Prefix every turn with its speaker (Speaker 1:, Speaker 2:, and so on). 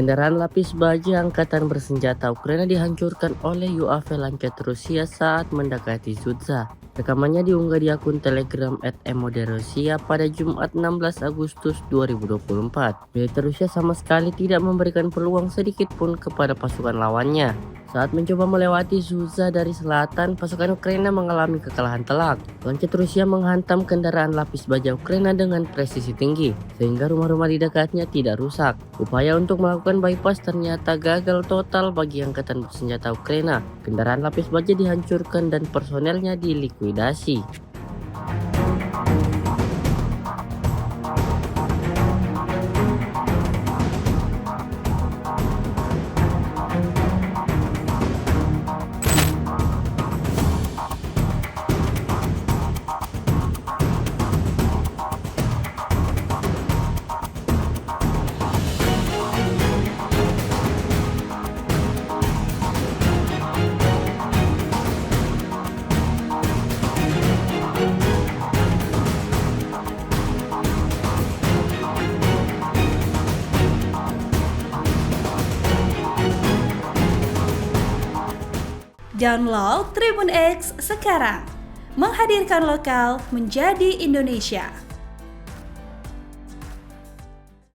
Speaker 1: Kendaraan lapis baja Angkatan Bersenjata Ukraina dihancurkan oleh UAV Lancet Rusia saat mendekati Sudzha. Rekamannya diunggah di akun Telegram @MOD-Rusia pada Jumat 16 Agustus 2024. Militer Rusia sama sekali tidak memberikan peluang sedikit pun kepada pasukan lawannya. Saat mencoba melewati Sudzha dari selatan, pasukan Ukraina mengalami kekalahan telak. Lancet Rusia menghantam kendaraan lapis baja Ukraina dengan presisi tinggi, sehingga rumah-rumah di dekatnya tidak rusak. Upaya untuk melakukan bypass ternyata gagal total bagi Angkatan Bersenjata Ukraina. Kendaraan lapis baja dihancurkan dan personelnya dilikuidasi.
Speaker 2: Download Tribun X sekarang, menghadirkan lokal menjadi Indonesia.